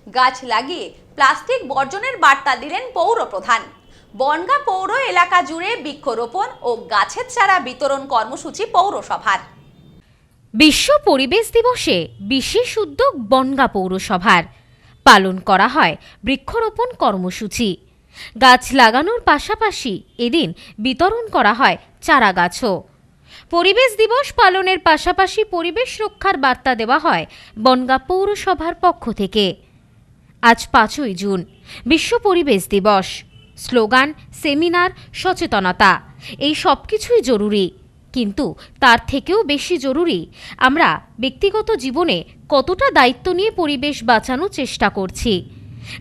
গাছ লাগিয়ে প্লাস্টিক বর্জনের বার্তা দিলেন পৌর প্রধান। বনগাঁ পৌর এলাকা জুড়ে বৃক্ষরোপণ ও গাছের চারা বিতরণ কর্মসূচি পৌরসভার। বিশ্ব পরিবেশ দিবসে বিশেষ উদ্যোগ বনগাঁ পৌরসভার। পালন করা হয় বৃক্ষরোপণ কর্মসূচি। গাছ লাগানোর পাশাপাশি এদিন বিতরণ করা হয় চারা গাছও। পরিবেশ দিবস পালনের পাশাপাশি পরিবেশ রক্ষার বার্তা দেওয়া হয় বনগাঁ পৌরসভার পক্ষ থেকে। আজ 5ই জুন বিশ্ব পরিবেশ দিবস। স্লোগান, সেমিনার, সচেতনতা এই সব কিছুই জরুরি, কিন্তু তার থেকেও বেশি জরুরি আমরা ব্যক্তিগত জীবনে কতটা দায়িত্ব নিয়ে পরিবেশ বাঁচানোর চেষ্টা করছি।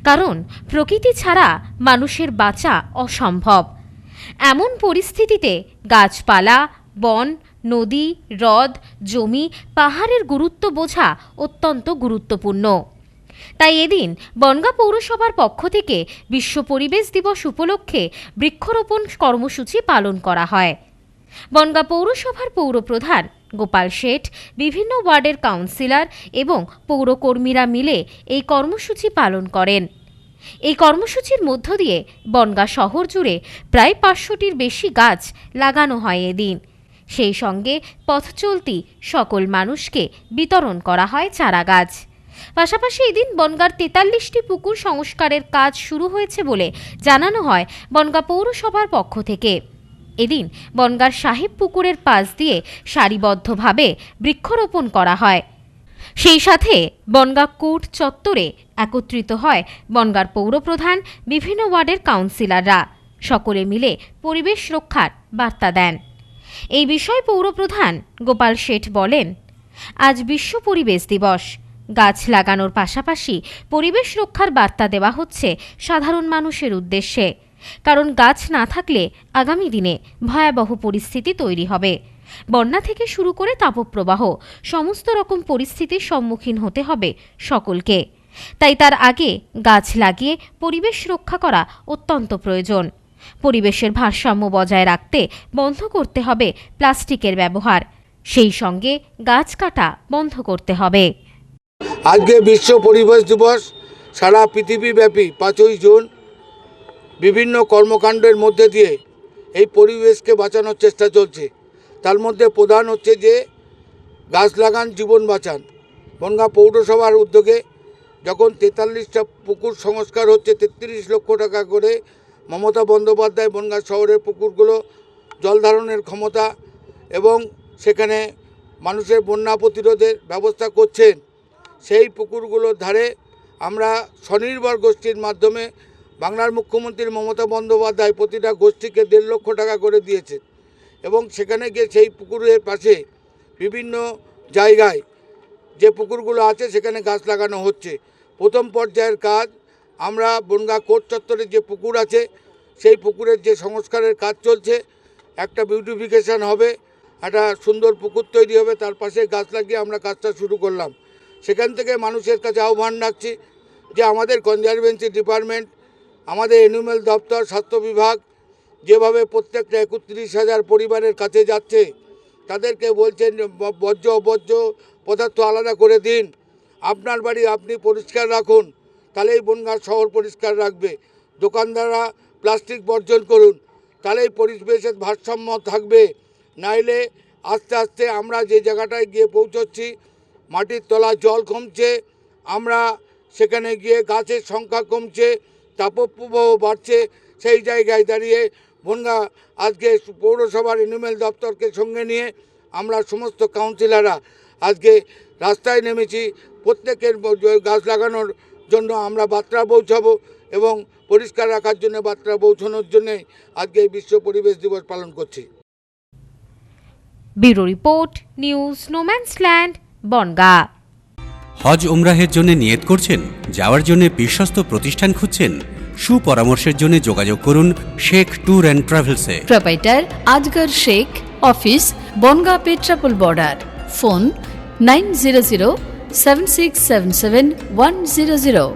কারণ প্রকৃতি ছাড়া মানুষের বাঁচা অসম্ভব। এমন পরিস্থিতিতে গাছপালা, বন, নদী, হ্রদ, জমি, পাহাড়ের গুরুত্ব বোঝা অত্যন্ত গুরুত্বপূর্ণ। তাই এদিন বনগাঁ পৌরসভার পক্ষ থেকে বিশ্ব পরিবেশ দিবস উপলক্ষে বৃক্ষরোপণ কর্মসূচি পালন করা হয়। বনগাঁ পৌরসভার পৌরপ্রধান গোপাল শেঠ, বিভিন্ন ওয়ার্ডের কাউন্সিলর এবং পৌরকর্মীরা মিলে এই কর্মসূচি পালন করেন। এই কর্মসূচির মধ্য দিয়ে বনগাঁ শহর জুড়ে প্রায় 500টির বেশি গাছ লাগানো হয় এদিন। সেই সঙ্গে পথ চলতি সকল মানুষকে বিতরণ করা হয় চারা গাছ। পাশাপাশি এদিন বনগাঁর 43টি পুকুর সংস্কারের কাজ শুরু হয়েছে বলে জানানো হয় বনগাঁ পৌরসভার পক্ষ থেকে। এদিন বনগাঁর সাহেব পুকুরের পাশ দিয়ে সারিবদ্ধভাবে বৃক্ষরোপণ করা হয়। সেই সাথে বনগাঁ কোর্ট চত্বরে একত্রিত হয় বনগাঁর পৌরপ্রধান, বিভিন্ন ওয়ার্ডের কাউন্সিলররা। সকলে মিলে পরিবেশ রক্ষার বার্তা দেন। এই বিষয়ে পৌরপ্রধান গোপাল শেঠ বলেন, আজ বিশ্ব পরিবেশ দিবস। গাছ লাগানোর পাশাপাশি পরিবেশ রক্ষার বার্তা দেওয়া হচ্ছে সাধারণ মানুষের উদ্দেশ্যে। কারণ গাছ না থাকলে আগামী দিনে ভয়াবহ পরিস্থিতি তৈরি হবে। বন্যা থেকে শুরু করে তাপপ্রবাহ সমস্ত রকম পরিস্থিতির সম্মুখীন হতে হবে সকলকে। তাই তার আগে গাছ লাগিয়ে পরিবেশ রক্ষা করা অত্যন্ত প্রয়োজন। পরিবেশের ভারসাম্য বজায় রাখতে বন্ধ করতে হবে প্লাস্টিকের ব্যবহার। সেই সঙ্গে গাছ কাটা বন্ধ করতে হবে। আজকে বিশ্ব পরিবেশ দিবস। সারা পৃথিবীব্যাপী 5ই জুন বিভিন্ন কর্মকাণ্ডের মধ্যে দিয়ে এই পরিবেশকে বাঁচানোর চেষ্টা চলছে। তার মধ্যে প্রধান হচ্ছে যে গাছ লাগান, জীবন বাঁচান। বনগাঁ পৌরসভার উদ্যোগে যখন 43টা পুকুর সংস্কার হচ্ছে, 33 লক্ষ টাকা করে মমতা বন্দ্যোপাধ্যায় বনগাঁ শহরের পুকুরগুলো জল ধারণের ক্ষমতা এবং সেখানে মানুষের বন্যা প্রতিরোধের ব্যবস্থা করছেন। সেই পুকুরগুলোর ধারে আমরা স্বনির্ভর গোষ্ঠীর মাধ্যমে বাংলার মুখ্যমন্ত্রী মমতা বন্দ্যোপাধ্যায় প্রতিটা গোষ্ঠীকে 1.5 লক্ষ টাকা করে দিয়েছে এবং সেখানে গিয়ে সেই পুকুরের পাশে বিভিন্ন জায়গায় যে পুকুরগুলো আছে সেখানে গাছ লাগানো হচ্ছে। প্রথম পর্যায়ের কাজ আমরা বনগাঁ কোর্ট চত্বরে যে পুকুর আছে সেই পুকুরের যে সংস্কারের কাজ চলছে, একটা বিউটিফিকেশান হবে, একটা সুন্দর পুকুর তৈরি হবে, তার পাশে গাছ লাগিয়ে আমরা কাজটা শুরু করলাম। সেখান থেকে মানুষের কাছে আহ্বান রাখছি যে আমাদের কনজারভেন্সি ডিপার্টমেন্ট, আমাদের অ্যানিম্যাল দপ্তর, স্বাস্থ্য বিভাগ যেভাবে প্রত্যেকটা 31,000 পরিবারের কাছে যাচ্ছে, তাদেরকে বলছেন বর্জ্য অবর্জ্য পদার্থ আলাদা করে দিন, আপনার বাড়ি আপনি পরিষ্কার রাখুন, তাহলেই বনগাঁ শহর পরিষ্কার রাখবে। দোকানদাররা প্লাস্টিক বর্জন করুন, তাহলেই পরিবেশের ভারসাম্য থাকবে। নাইলে আস্তে আস্তে আমরা যে জায়গাটায় গিয়ে পৌঁছচ্ছি, মাটির তলা জল কমছে, আমরা সেখানে গিয়ে গাছের সংখ্যা কমছে, তাপপ্রবাহ বাড়ছে। সেই জায়গায় দাঁড়িয়ে বনগাঁ আজকে পৌরসভার অ্যানিম্যাল দপ্তরকে সঙ্গে নিয়ে আমরা সমস্ত কাউন্সিলররা আজকে রাস্তায় নেমেছি। প্রত্যেকের গাছ লাগানোর জন্য আমরা বার্তা পৌঁছাবো এবং পরিষ্কার রাখার জন্য বার্তা পৌঁছানোর জন্যে আজকে বিশ্ব পরিবেশ দিবস পালন করছি। Bureau report, news no man's land, Bangaon. হজ উমরাহের জন্য নিয়ত করছেন, যাওয়ার জন্য বিশ্বস্ত প্রতিষ্ঠান খুঁজছেন? সুপরামর্শের জন্য যোগাযোগ করুন শেখ ট্যুর অ্যান্ড ট্রাভেলসে। Proprietor Azgar Sheikh, office Bangaon Petrapole border. Phone 900 7677 100।